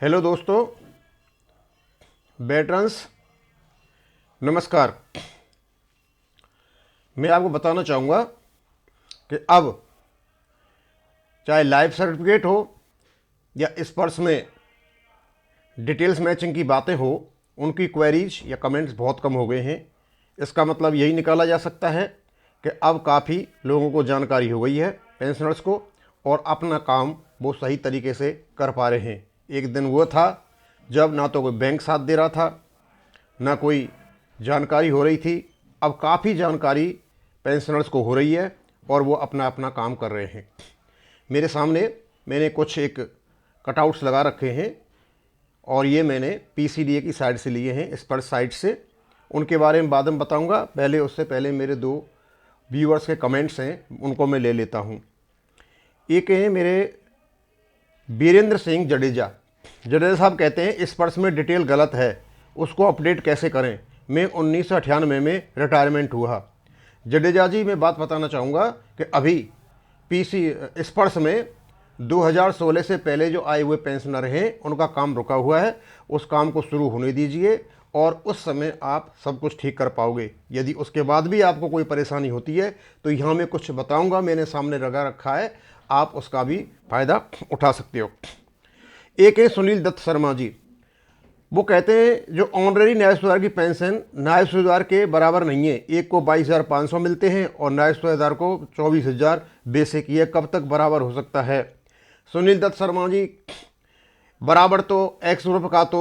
Hello दोस्तों, veterans नमस्कार। मैं आपको बताना चाहूँगा कि अब चाहे लाइफ सर्टिफिकेट हो या स्पर्श में डिटेल्स मैचिंग की बातें हो, उनकी क्वेरीज या कमेंट्स बहुत कम हो गए हैं। इसका मतलब यही निकाला जा सकता है कि अब काफ़ी लोगों को जानकारी हो गई है, पेंशनर्स को, और अपना काम वो सही तरीके से कर पा रहे हैं। एक दिन वो था जब ना तो कोई बैंक साथ दे रहा था, ना कोई जानकारी हो रही थी। अब काफ़ी जानकारी पेंशनर्स को हो रही है और वो अपना अपना काम कर रहे हैं। मेरे सामने मैंने कुछ एक कटआउट्स लगा रखे हैं और ये मैंने पीसीडीए की साइड से लिए हैं, स्पर्श साइट से। उनके बारे में बाद में बताऊंगा। उससे पहले मेरे दो व्यूअर्स के कमेंट्स हैं, उनको मैं ले लेता हूं। एक हैं मेरे वीरेंद्र सिंह जडेजा साहब, कहते हैं स्पर्श में डिटेल गलत है, उसको अपडेट कैसे करें। मैं 1998 में रिटायरमेंट हुआ। जडेजा जी, मैं बात बताना चाहूँगा कि अभी स्पर्श में 2016 से पहले जो आए हुए पेंशनर हैं उनका काम रुका हुआ है। उस काम को शुरू होने दीजिए और उस समय आप सब कुछ ठीक कर पाओगे। यदि उसके बाद भी आपको कोई परेशानी होती है तो यहाँ मैं कुछ बताऊँगा, मैंने सामने लगा रखा है, आप उसका भी फ़ायदा उठा सकते हो। एक है सुनील दत्त शर्मा जी, वो कहते हैं जो ऑनरेरी न्याय सुधार की पेंशन न्याय सुधार के बराबर नहीं है। एक को 22,500 मिलते हैं और न्याय सुधार को 24,000 बेसिक। ये कब तक बराबर हो सकता है? सुनील दत्त शर्मा जी, बराबर तो एक्स ग्रुप का तो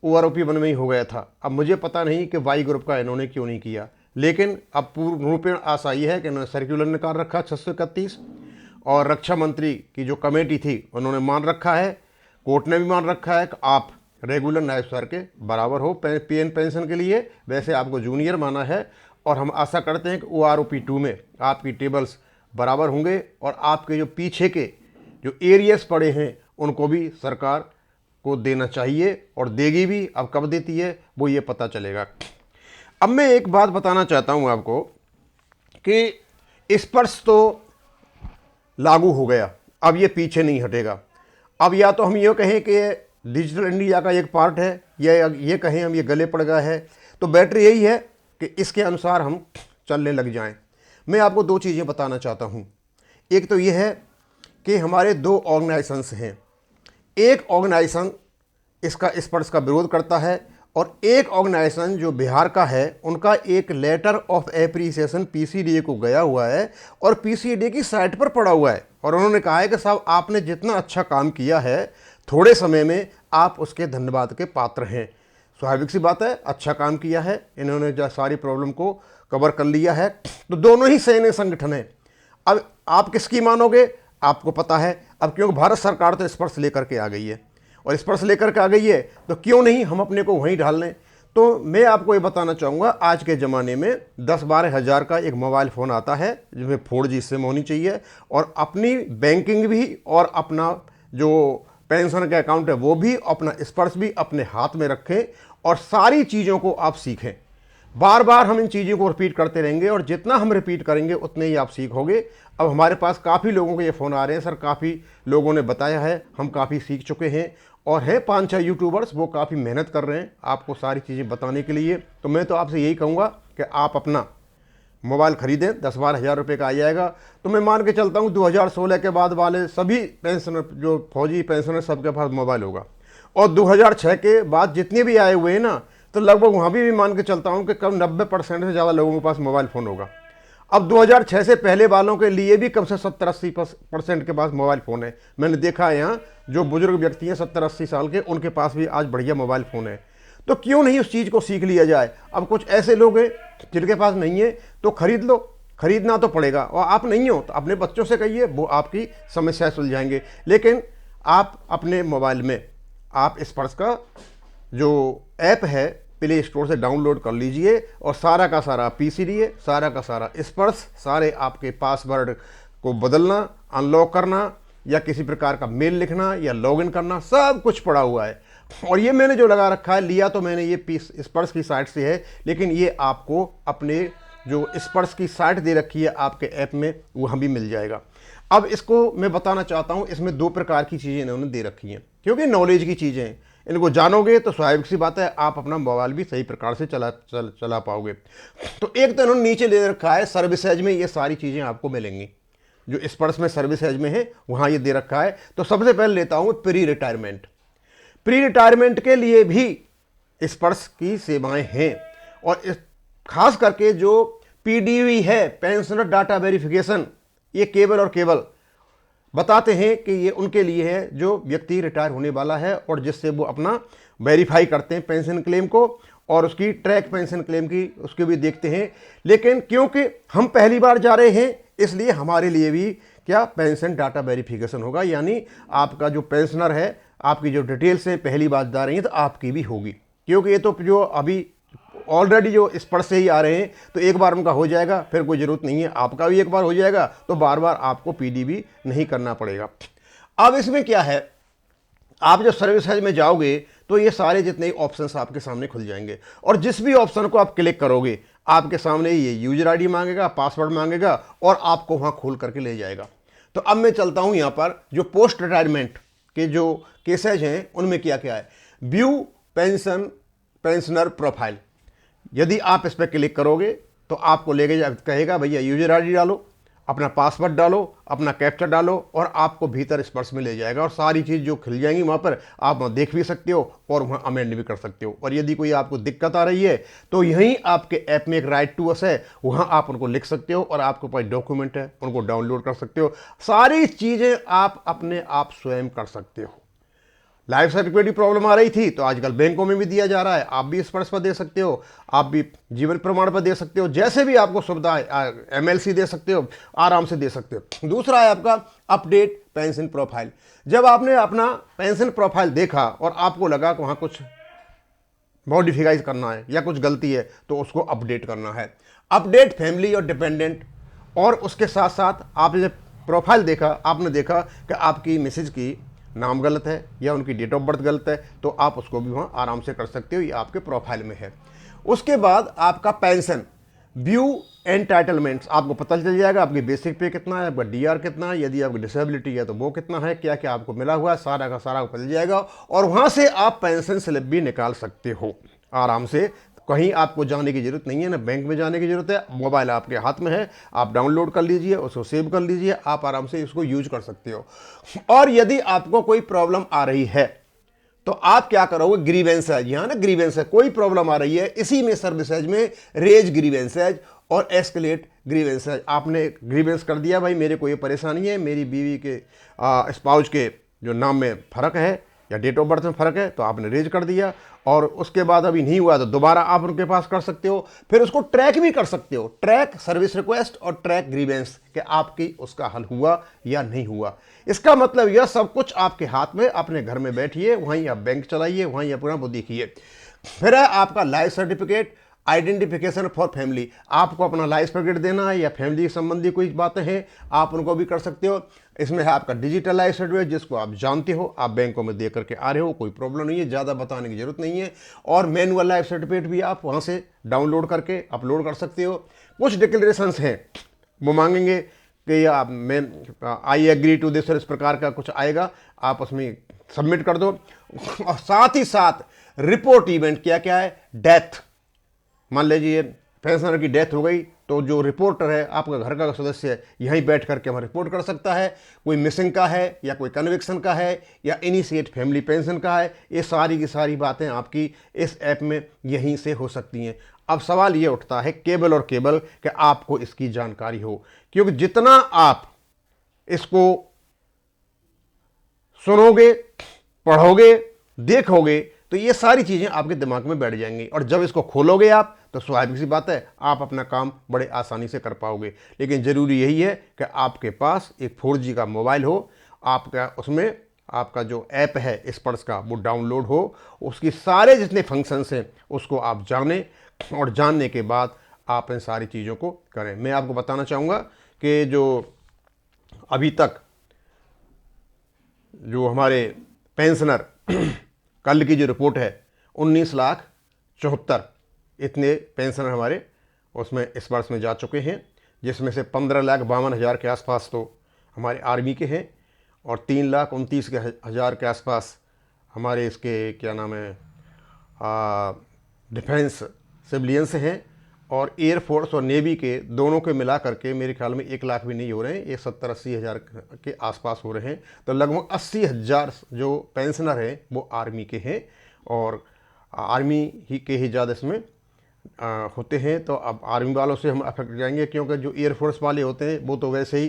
ओआरओपी वन में ही हो गया था। अब मुझे पता नहीं कि वाई ग्रुप का इन्होंने क्यों नहीं किया, लेकिन अब पूर्ण रूपेण आशा ये है कि इन्होंने सर्कुलर निकाल रखा 631 और रक्षा मंत्री की जो कमेटी थी उन्होंने मान रखा है, कोर्ट ने भी मान रखा है कि आप रेगुलर न्याय सुधार के बराबर हो पीएन पेंशन के लिए। वैसे आपको जूनियर माना है और हम आशा करते हैं कि ओआरओपी 2 में आपकी टेबल्स बराबर होंगे और आपके जो पीछे के जो एरियस पड़े हैं उनको भी सरकार को देना चाहिए और देगी भी। अब कब देती है वो ये पता चलेगा। अब मैं एक बात बताना चाहता हूँ आपको कि स्पर्श तो लागू हो गया, अब ये पीछे नहीं हटेगा। अब या तो हम ये कहें कि डिजिटल इंडिया का एक पार्ट है, या ये कहें हम ये गले पड़ गया है, तो बेटर यही है कि इसके अनुसार हम चलने लग जाएं। मैं आपको दो चीज़ें बताना चाहता हूँ। एक तो ये है कि हमारे दो ऑर्गेनाइजेशंस हैं। एक ऑर्गेनाइजेशन इसका स्पर्श का विरोध करता है और एक ऑर्गेनाइजेशन जो बिहार का है उनका एक लेटर ऑफ एप्रिसिएशन पीसीडीए को गया हुआ है और पीसीडीए की साइट पर पड़ा हुआ है और उन्होंने कहा है कि साहब आपने जितना अच्छा काम किया है थोड़े समय में आप उसके धन्यवाद के पात्र हैं। स्वाभाविक सी बात है, अच्छा काम किया है, इन्होंने जो सारी प्रॉब्लम को कवर कर लिया है। तो दोनों ही सैन्य संगठन है। अब आप किसकी मानोगे आपको पता है। अब क्योंकि भारत सरकार तो स्पर्श लेकर के आ गई है और स्पर्श लेकर के आ गई है तो क्यों नहीं हम अपने को वहीं ढाल लें। तो मैं आपको ये बताना चाहूँगा, आज के ज़माने में 10-12 हज़ार का एक मोबाइल फ़ोन आता है जिसमें 4G सिम होनी चाहिए और अपनी बैंकिंग भी और अपना जो पेंशन का अकाउंट है वो भी, अपना स्पर्श भी अपने हाथ में रखें और सारी चीज़ों को आप सीखें। बार बार हम इन चीज़ों को रिपीट करते रहेंगे और जितना हम रिपीट करेंगे उतने ही आप सीखोगे। अब हमारे पास काफ़ी लोगों के ये फ़ोन आ रहे हैं, सर काफ़ी लोगों ने बताया है, हम काफ़ी सीख चुके हैं और हैं 5-6 यूट्यूबर्स वो काफ़ी मेहनत कर रहे हैं आपको सारी चीज़ें बताने के लिए। तो मैं तो आपसे यही कहूँगा कि आप अपना मोबाइल ख़रीदें, 10-12 हज़ार रुपये का आ जाएगा। तो मैं मान के चलता हूँ 2016 के बाद वाले सभी पेंशनर, जो फौजी पेंशनर, सबके पास मोबाइल होगा और 2006 के बाद जितने भी आए हुए हैं ना, तो लगभग वहाँ भी मैं मान के चलता हूँ कि कम 90% से ज़्यादा लोगों के पास मोबाइल फ़ोन होगा। अब 2006 से पहले वालों के लिए भी कम से 70-80% के पास मोबाइल फ़ोन है। मैंने देखा है यहाँ जो बुजुर्ग व्यक्ति हैं 70-80 साल के, उनके पास भी आज बढ़िया मोबाइल फ़ोन है। तो क्यों नहीं उस चीज़ को सीख लिया जाए। अब कुछ ऐसे लोग हैं जिनके पास नहीं है तो खरीद लो, खरीदना तो पड़ेगा, और आप नहीं हो तो अपने बच्चों से कहिए, वो आपकी समस्या सुलझाएंगे। लेकिन आप अपने मोबाइल में आप स्पर्श का जो ऐप है प्ले स्टोर से डाउनलोड कर लीजिए और सारा का सारा पीसीडीए, सारा का सारा स्पर्श, सारे आपके पासवर्ड को बदलना, अनलॉक करना या किसी प्रकार का मेल लिखना या लॉगिन करना, सब कुछ पड़ा हुआ है। और ये मैंने जो लगा रखा है, लिया तो मैंने ये स्पर्श की साइट से है, लेकिन ये आपको अपने जो स्पर्श की साइट दे रखी है आपके ऐप में, वहाँ भी मिल जाएगा। अब इसको मैं बताना चाहता हूँ, इसमें 2 प्रकार की चीज़ें इन्होंने दे रखी हैं, क्योंकि नॉलेज की चीज़ें हैं, इनको जानोगे तो स्वाभाविक सी बात है आप अपना मोबाइल भी सही प्रकार से चला पाओगे। तो एक तो इन्होंने नीचे दे रखा है सर्विसेज में ये सारी चीज़ें आपको मिलेंगी, जो स्पर्श में सर्विसेज में है वहाँ ये दे रखा है। तो सबसे पहले लेता हूँ प्री रिटायरमेंट। प्री रिटायरमेंट के लिए भी स्पर्श की सेवाएं हैं, और खास करके जो पीडीवी है, पेंशनर डाटा वेरिफिकेशन, ये केवल और केवल बताते हैं कि ये उनके लिए है जो व्यक्ति रिटायर होने वाला है, और जिससे वो अपना वेरीफाई करते हैं पेंशन क्लेम को, और उसकी ट्रैक पेंशन क्लेम की उसके भी देखते हैं। लेकिन क्योंकि हम पहली बार जा रहे हैं, इसलिए हमारे लिए भी क्या पेंशन डाटा वेरिफिकेशन होगा, यानी आपका जो पेंशनर है, आपकी जो डिटेल्स हैं पहली बार जा रही हैं तो आपकी भी होगी, क्योंकि ये तो जो अभी ऑलरेडी जो स्पर्श से ही आ रहे हैं तो एक बार उनका हो जाएगा, फिर कोई ज़रूरत नहीं है, आपका भी एक बार हो जाएगा, तो बार बार आपको पीडीबी नहीं करना पड़ेगा। अब इसमें क्या है, आप जब सर्विसेज में जाओगे तो ये सारे जितने ऑप्शंस आपके सामने खुल जाएंगे, और जिस भी ऑप्शन को आप क्लिक करोगे आपके सामने ये यूजर आईडी मांगेगा, पासवर्ड मांगेगा, और आपको वहाँ खोल करके ले जाएगा। तो अब मैं चलता हूँ यहाँ पर जो पोस्ट रिटायरमेंट के जो केसेज हैं उनमें क्या क्या है। व्यू पेंशनर प्रोफाइल, यदि आप इस पर क्लिक करोगे तो आपको लेके कहेगा भैया यूजर आईडी डालो, अपना पासवर्ड डालो, अपना कैप्चा डालो, और आपको भीतर स्पर्श में ले जाएगा, और सारी चीज़ जो खिल जाएंगी वहाँ पर आप वहाँ देख भी सकते हो और वहाँ अमेंड भी कर सकते हो। और यदि कोई आपको दिक्कत आ रही है तो यहीं आपके ऐप में एक राइट टू अस है, वहाँ आप उनको लिख सकते हो, और आपके पास डॉक्यूमेंट है उनको डाउनलोड कर सकते हो। सारी चीज़ें आप अपने आप स्वयं कर सकते हो। लाइफ सर्टिफिकेट की प्रॉब्लम आ रही थी तो आजकल बैंकों में भी दिया जा रहा है, आप भी स्पर्श पर दे सकते हो, आप भी जीवन प्रमाण पर दे सकते हो, जैसे भी आपको सुविधा है, एमएलसी दे सकते हो, आराम से दे सकते हो। दूसरा है आपका अपडेट पेंशन प्रोफाइल। जब आपने अपना पेंशन प्रोफाइल देखा और आपको लगा कि वहाँ कुछ मॉडिफाइज करना है या कुछ गलती है तो उसको अपडेट करना है। अपडेट फैमिली और डिपेंडेंट, और उसके साथ साथ आपने जब प्रोफाइल देखा, आपने देखा कि आपकी मिसेज की नाम गलत है या उनकी डेट ऑफ बर्थ गलत है, तो आप उसको भी वहाँ आराम से कर सकते हो, ये आपके प्रोफाइल में है। उसके बाद आपका पेंशन व्यू एंटाइटलमेंट्स, आपको पता चल जाएगा आपकी बेसिक पे कितना है, आपका डीआर कितना है, यदि आपकी डिसेबिलिटी है तो वो कितना है, क्या क्या आपको मिला हुआ है, सारा का सारा पता चल जाएगा, और वहाँ से आप पेंशन स्लिप भी निकाल सकते हो आराम से। कहीं आपको जाने की जरूरत नहीं है, ना बैंक में जाने की जरूरत है, मोबाइल आपके हाथ में है, आप डाउनलोड कर लीजिए, उसको सेव कर लीजिए, आप आराम से इसको यूज कर सकते हो। और यदि आपको कोई प्रॉब्लम आ रही है तो आप क्या करोगे, ग्रीवेंसेज, यहाँ ना ग्रीवेंस है, कोई प्रॉब्लम आ रही है इसी में सर्विसेज में रेज ग्रीवेंसेज और एस्केलेट ग्रीवेंसेज। आपने ग्रीवेंस कर दिया भाई मेरे को ये परेशानी है, मेरी बीवी के स्पाउस के जो नाम में फ़र्क है या डेट ऑफ बर्थ में फ़र्क है, तो आपने रेज कर दिया, और उसके बाद अभी नहीं हुआ तो दोबारा आप उनके पास कर सकते हो। फिर उसको ट्रैक भी कर सकते हो, ट्रैक सर्विस रिक्वेस्ट और ट्रैक ग्रीवेंस, कि आपकी उसका हल हुआ या नहीं हुआ। इसका मतलब यह सब कुछ आपके हाथ में, अपने घर में बैठिए, वहीं आप बैंक चलाइए, वहीं अपना वो देखिए। फिर है आपका life certificate identification for family, आपको अपना लाइफ सर्टिफिकेट देना है या फैमिली संबंधी कोई बातें हैं आप उनको भी कर सकते हो। इसमें है आपका डिजिटल लाइफ सर्टिफिकेट, जिसको आप जानते हो, आप बैंकों में दे करके आ रहे हो, कोई प्रॉब्लम नहीं है, ज़्यादा बताने की जरूरत नहीं है। और मैनुअल लाइफ सर्टिफिकेट भी आप वहाँ से डाउनलोड करके अपलोड कर सकते हो। कुछ डिक्लेरेशंस हैं वो मांगेंगे कि आप मैं आई एग्री टू दिस, इस प्रकार का कुछ आएगा, आप उसमें सबमिट कर दो। और साथ ही साथ रिपोर्ट इवेंट क्या क्या है, डेथ, मान लीजिए पेंशनर की डेथ हो गई तो जो रिपोर्टर है आपका घर का सदस्य है, यहीं बैठ करके वहाँ रिपोर्ट कर सकता है। कोई मिसिंग का है या कोई कन्विक्शन का है या इनिशिएट फैमिली पेंशन का है, ये सारी की सारी बातें आपकी इस ऐप में यहीं से हो सकती हैं। अब सवाल ये उठता है केवल और केवल कि आपको इसकी जानकारी हो, क्योंकि जितना आप इसको सुनोगे, पढ़ोगे, देखोगे, तो ये सारी चीज़ें आपके दिमाग में बैठ जाएंगी, और जब इसको खोलोगे आप तो स्वाभाविक सी बात है आप अपना काम बड़े आसानी से कर पाओगे। लेकिन ज़रूरी यही है कि आपके पास एक 4G का मोबाइल हो, आपका उसमें आपका जो ऐप है स्पर्श का वो डाउनलोड हो, उसकी सारे जितने फंक्शंस हैं उसको आप जानें, और जानने के बाद आप इन सारी चीज़ों को करें। मैं आपको बताना चाहूँगा कि जो अभी तक जो हमारे पेंशनर कल की जो रिपोर्ट है 19,74,00,000 इतने पेंशनर हमारे उसमें इस वर्ष में जा चुके हैं, जिसमें से 15,52,000 के आसपास तो हमारे आर्मी के हैं और 3,29,000 के आसपास हमारे इसके क्या नाम है डिफेंस सिविलियंस हैं, और एयरफोर्स और नेवी के दोनों के मिला करके मेरे ख्याल में 1 लाख भी नहीं हो रहे हैं, ये 70-80 हज़ार के आसपास हो रहे हैं। तो लगभग 80,000 जो पेंशनर हैं वो आर्मी के हैं, और आर्मी ही के ही ज़्यादा इसमें होते हैं। तो अब आर्मी वालों से हम अफेक्ट जाएंगे, क्योंकि जो एयरफोर्स वाले होते हैं वो तो वैसे ही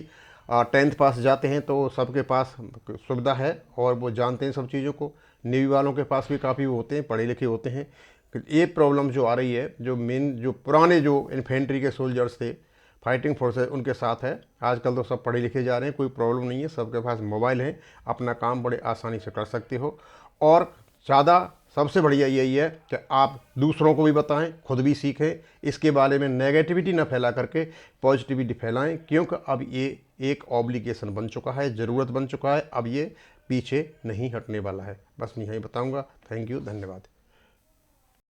10th पास जाते हैं, तो सबके पास सुविधा है और वो जानते हैं सब चीज़ों को। नेवी वालों के पास भी काफ़ी वो होते हैं, पढ़े लिखे होते हैं। ये प्रॉब्लम जो आ रही है, जो मेन जो पुराने जो इन्फेंट्री के सोल्जर्स थे, फाइटिंग फोर्सेस, उनके साथ है। आजकल तो सब पढ़े लिखे जा रहे हैं, कोई प्रॉब्लम नहीं है, सबके पास मोबाइल है, अपना काम बड़े आसानी से कर सकते हो। और ज़्यादा सबसे बढ़िया यही है कि आप दूसरों को भी बताएं, खुद भी सीखें, इसके बारे में नेगेटिविटी ना फैला करके पॉजिटिविटी फैलाएं, क्योंकि अब ये एक ऑब्लिगेशन बन चुका है, ज़रूरत बन चुका है, अब ये पीछे नहीं हटने वाला है। बस मैं यही बताऊंगा। थैंक यू, धन्यवाद।